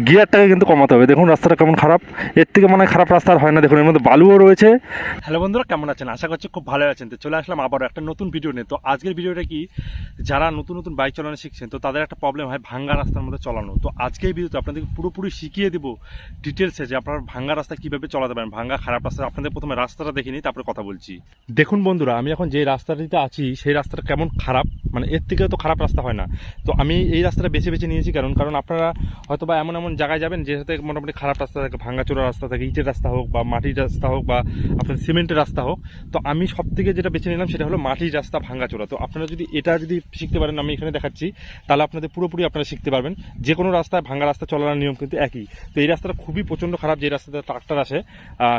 গিয়ারটাকে কিন্তু কমাতে হবে। দেখুন রাস্তাটা কেমন খারাপ, এর থেকে মনে হয় খারাপ রাস্তা আর হয় না। দেখুন এর মধ্যে বালুও রয়েছে। হ্যালো বন্ধুরা, কেমন আছেন? আশা করছি খুব ভালো আছেন। তো চলে আসলাম আবারও একটা নতুন ভিডিও নিয়ে। তো আজকের ভিডিওটা কি, যারা নতুন নতুন বাইক চালানো শিখছেন তো তাদের একটা প্রবলেম হয় ভাঙ্গা রাস্তার মধ্যে চালানো। তো আজকে এই ভিডিওতে আপনাদেরকে পুরোপুরি শিখিয়ে দেবো ডিটেলসে যে আপনারা ভাঙ্গা রাস্তা কীভাবে চালাতে পারেন, ভাঙ্গা খারাপ রাস্তা। আপনাদের প্রথমে রাস্তাটা দেখে নিই, তারপরে কথা বলছি। দেখুন বন্ধুরা, আমি এখন যে রাস্তাটিতে আছি সেই রাস্তাটা কেমন খারাপ, মানে এর থেকে তো খারাপ রাস্তা হয় না। তো আমি এই রাস্তাটা বেছে বেছে নিয়েছি কারণ আপনারা হয়তো বা এমন এমন জায়গায় যাবেন যেটাতে মোটামুটি খারাপ রাস্তা থাকে, ভাঙাচোরা রাস্তা থাকে, ইটের রাস্তা হোক বা মাটির রাস্তা হোক বা আপনার সিমেন্টের রাস্তা হোক। তো আমি সব থেকে যেটা বেছে নিলাম সেটা হলো মাটির রাস্তা ভাঙাচোরা। তো আপনারা যদি এটা শিখতে পারেন, আমি এখানে দেখাচ্ছি, তাহলে আপনাদের পুরোপুরি আপনারা শিখতে পারবেন। যে কোনো রাস্তায় ভাঙা রাস্তা চলার নিয়ম কিন্তু একই। তো এই রাস্তাটা খুবই প্রচণ্ড খারাপ, যে রাস্তাতে ট্রাক্টর আসে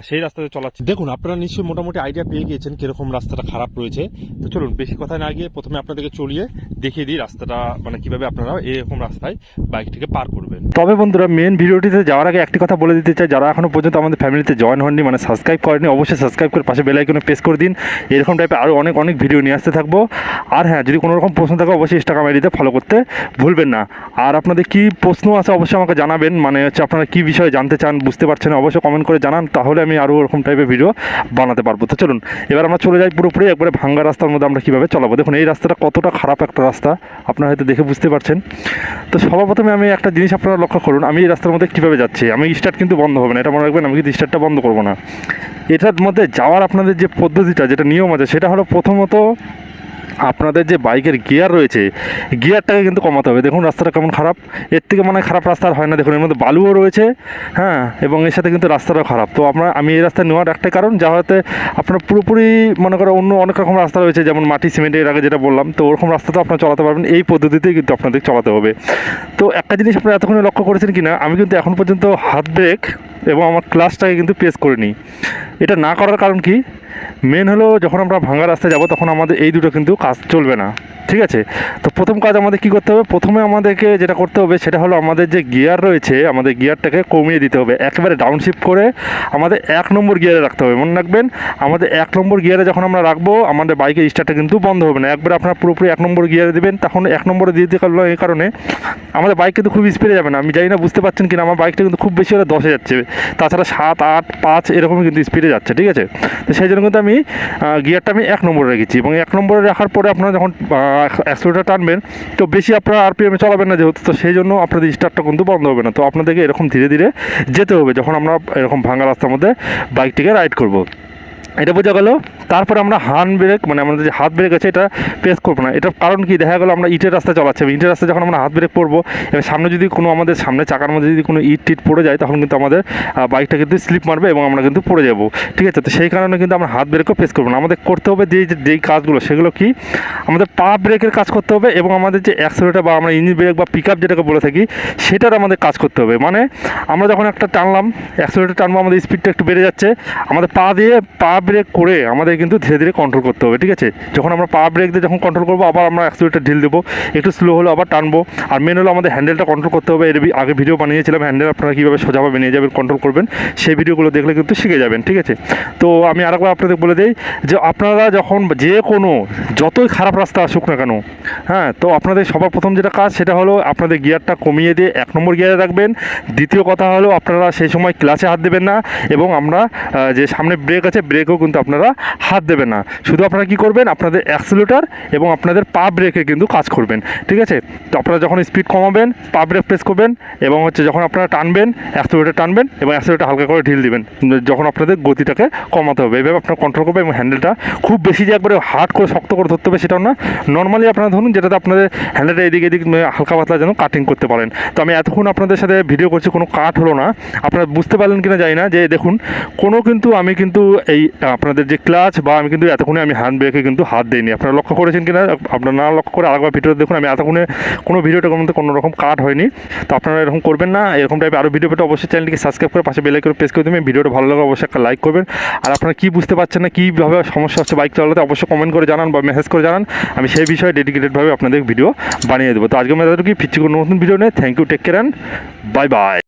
সেই রাস্তাতে চলাচ্ছে। দেখুন আপনারা নিশ্চয়ই মোটামুটি আইডিয়া পেয়ে গিয়েছেন কীরকম রাস্তাটা খারাপ রয়েছে। তো চলুন বেশি কথা না গিয়ে প্রথমে আপনাদেরকে চলিয়ে দেখিয়ে দিই রাস্তাটা, মানে কীভাবে আপনারা এরকম রাস্তায় বাইকটিকে পার করবেন। তবে বন্ধুরা, মেন ভিডিওটিতে যাওয়ার আগে একটি কথা বলে দিতে চাই, যারা এখনও পর্যন্ত আমাদের ফ্যামিলিতে জয়েন হননি, মানে সাবস্ক্রাইব করেনি, অবশ্যই সাবস্ক্রাইব করে পাশে বেল আইকনে প্রেস করে দিন। এরকম টাইপের আরও অনেক ভিডিও নিয়ে আসতে থাকবো। আর হ্যাঁ, যদি কোনো রকম প্রশ্ন থাকে অবশ্যই ইনস্টাগ্রাম আইডিতে ফলো করতে ভুলবেন না। আর আপনাদের কী প্রশ্ন আছে অবশ্যই আমাকে জানাবেন, মানে হচ্ছে আপনারা কী বিষয়ে জানতে চান, বুঝতে পারছেন অবশ্যই কমেন্ট করে জানান, তাহলে আমি আরও ওরকম টাইপের ভিডিও বানাতে পারবো। তো চলুন এবার আমরা চলে যাই পুরোপুরি একবারে ভাঙ্গা রাস্তার মধ্যে আমরা কীভাবে চালাবো। দেখুন এই রাস্তাটা কতটা খারাপ একটা রাস্তা, আপনারা হয়তো দেখে বুঝতে পারছেন। তো সর্বপ্রথমে আমি একটা জিনিস আপনারা লক্ষ্য করুন, আমি এই রাস্তার মধ্যে কীভাবে যাচ্ছি। আমি স্টার্ট কিন্তু বন্ধ হবে না, এটা মনে রাখবেন, আমি কিন্তু স্টার্টটা বন্ধ করবো না। এটার মধ্যে যাওয়ার আপনাদের যে পদ্ধতিটা, যেটা নিয়ম আছে, সেটা হলো প্রথমত আপনাদের যে বাইকের গিয়ার রয়েছে, গিয়ারটাকে কিন্তু কমাতে হবে। দেখুন রাস্তাটা কেমন খারাপ, এর থেকে মনে হয় খারাপ রাস্তা আর হয় না। দেখুন এর মধ্যে বালুও রয়েছে, হ্যাঁ, এবং এর সাথে কিন্তু রাস্তাটাও খারাপ। তো আমি এই রাস্তায় নেওয়ার একটাই কারণ, যা হয়তো আপনার পুরোপুরি মনে করেন অন্য অনেক রকম রাস্তা রয়েছে, যেমন মাটি সিমেন্টের আগে যেটা বললাম, তো ওরকম রাস্তাতে আপনারা চালাতে পারবেন। এই পদ্ধতিতেই কিন্তু আপনাদের চালাতে হবে। তো একটা জিনিস আপনারা এতক্ষণে লক্ষ্য করেছেন কি না, আমি কিন্তু এখন পর্যন্ত হাত ব্রেক এবং আমার ক্লাচটাকে কিন্তু প্রেস করিনি। এটা না করার কারণ কি, মেন হলো যখন আমরা ভাঙা রাস্তায় যাব তখন আমাদের এই দুটো কিন্তু কাজ চলবে না, ঠিক আছে? তো প্রথম কাজ আমাদের কী করতে হবে, প্রথমে আমাদেরকে যেটা করতে হবে সেটা হলো আমাদের যে গিয়ার রয়েছে, আমাদের গিয়ারটাকে কমিয়ে দিতে হবে, একেবারে ডাউনশিফট করে আমাদের 1 নম্বর গিয়ারে রাখতে হবে। মনে রাখবেন, আমাদের 1 নম্বর গিয়ারে যখন আমরা রাখবো, আমাদের বাইকের স্টার্টটা কিন্তু বন্ধ হবে না। একবারে আপনারা পুরোপুরি 1 নম্বর গিয়ারে দেবেন, তখন 1 নম্বরে দিয়ে দিতে পারলো। এই কারণে আমাদের বাইক কিন্তু খুব স্পিডে যাবে না। আমি জানি না বুঝতে পারছেন কিনা, আমার বাইকটা কিন্তু খুব বেশি হলে 10-এ যাচ্ছে, তাছাড়া 7, 8, 5 এরকমই কিন্তু স্পিডে যাচ্ছে, ঠিক আছে? তো সেই জন্য কিন্তু আমি গিয়ারটা আমি 1 নম্বরে রেখেছি, এবং 1 নম্বরে রাখার পরে আপনারা যখন অ্যাক্সেলেটর টানবেন, তো বেশি আপনারা আরপিএমে চালাবেন না যেহেতু, তো সেই জন্য আপনাদের স্টার্টটা কিন্তু বন্ধ হবে না। তো আপনাদেরকে এরকম ধীরে ধীরে যেতে হবে যখন আমরা এরকম ভাঙা রাস্তার মধ্যে বাইকটিকে রাইড করব। এটা বোঝা গেল। তারপরে আমরা হ্যান্ড ব্রেক, মানে আমাদের যে হাত ব্রেক আছে, এটা প্রেস করবো না। এটার কারণ কি, দেখা গেলো আমরা ইটের রাস্তা চালাচ্ছি, ইটের রাস্তায় যখন আমরা হাত ব্রেক করবো, এবার সামনে যদি কোনো আমাদের সামনে চাকার মধ্যে যদি কোনো ইট পড়ে যায়, তখন কিন্তু আমাদের বাইকটা কিন্তু স্লিপ মারবে এবং আমরা কিন্তু পড়ে যাবো, ঠিক আছে? তো সেই কারণে কিন্তু আমরা হাত ব্রেকও প্রেস করবো না। আমাদের করতে হবে যেই কাজগুলো, সেগুলো কি, আমাদের পা ব্রেকের কাজ করতে হবে এবং আমাদের যে অ্যাক্সেলেটর বা আমরা ইঞ্জিন ব্রেক বা পিক আপ যেটাকে বলে থাকি, সেটার আমাদের কাজ করতে হবে। মানে আমরা যখন একটা টানলাম, অ্যাক্সেলেটর টানবো, আমাদের স্পিডটা একটু বেড়ে যাচ্ছে, আমাদের পা ব্রেক করে আমাদের কিন্তু ধীরে ধীরে কন্ট্রোল করতে হবে, ঠিক আছে? যখন আমরা পা ব্রেক দিয়ে যখন কন্ট্রোল করবো, আবার আমরা অ্যাক্সেলেটর ঢিল দেবো, একটু স্লো হলো আবার টানবো। আর মেন হলো আমাদের হ্যান্ডেলটা কন্ট্রোল করতে হবে। এর আগে ভিডিও বানিয়েছিলাম হ্যান্ডেল আপনারা কীভাবে সোজাভাবে নিয়ে যাবেন, কন্ট্রোল করবেন, সেই ভিডিওগুলো দেখলে কিন্তু শিখে যাবেন, ঠিক আছে? তো আমি আরেকবার আপনাদের বলে দিই যে আপনারা যখন যে কোনো যতই খারাপ রাস্তা আসুক না কেন, হ্যাঁ, তো আপনাদের সবার প্রথম যেটা কাজ সেটা হলো আপনাদের গিয়ারটা কমিয়ে দিয়ে 1 নম্বর গিয়ারে রাখবেন। দ্বিতীয় কথা হলো আপনারা সেই সময় ক্লাচে হাত দেবেন না, এবং আমরা যে সামনে ব্রেক আছে, ব্রেকও কিন্তু আপনারা হাত দেবেন না। শুধু আপনারা কী করবেন, আপনাদের অ্যাক্সেলেটর এবং আপনাদের পা ব্রেকে কিন্তু কাজ করবেন, ঠিক আছে? তো আপনারা যখন স্পিড কমাবেন, পা ব্রেক প্রেস করবেন, এবং যখন আপনারা টানবেন, অ্যাক্সেলেটর টানবেন এবং অ্যাক্সেলেটর হালকা করে ঢিল দিবেন, যখন আপনাদের গতিটাকে কমাতে হবে। এভাবে আপনারা কন্ট্রোল করবেন, এবং হ্যান্ডেলটা খুব বেশি যে একবারে হার্ড করে শক্ত করে ধরতে হবে সেটাও না, নর্মালি আপনারা ধরুন, যেটাতে আপনাদের হ্যান্ডেলটা এদিক হালকা পাতলা যেন কাটিং করতে পারেন। তো আমি এতক্ষণ আপনাদের সাথে ভিডিও করছি, কোনো কাট হলো না, আপনারা বুঝতে পারলেন কিনা জানি না, যে দেখুন আমি কিন্তু এই আপনাদের যে ক্লাচ বা আমি কিন্তু এতক্ষণে আমি হ্যান্ড ব্রেকে কিন্তু হাত দিইনি। আপনারা লক্ষ্য করেছেন কিনা, আপনারা না লক্ষ্য করে আরেকবার ভিডিও দেখুন, আমি এতক্ষণে কোনো ভিডিওটার মধ্যে কোনো রকম কাট হয়নি। তো আপনারা এরকম করবেন না। এরকম টাইপের আরও ভিডিও পেতে অবশ্যই চ্যানেলটিকে সাবস্ক্রাইব করে পাশে বেল আইকনে প্রেস করে দেবেন। ভিডিওটা ভালো লাগলে অবশ্যই একটা লাইক করবেন। আর আপনারা কী বুঝতে পারছেন না, কীভাবে সমস্যা হচ্ছে বাইক চালাতে, অবশ্যই কমেন্ট করে জানান বা মেসেজ করে জানান, আমি সেই বিষয়ে ডেডিকেটেডভাবে আপনাদের ভিডিও বানিয়ে দেবো। তো আজকে আমি তাদেরকে ফিরছি কোনো নতুন ভিডিও নেই। Thank you, take care and bye by.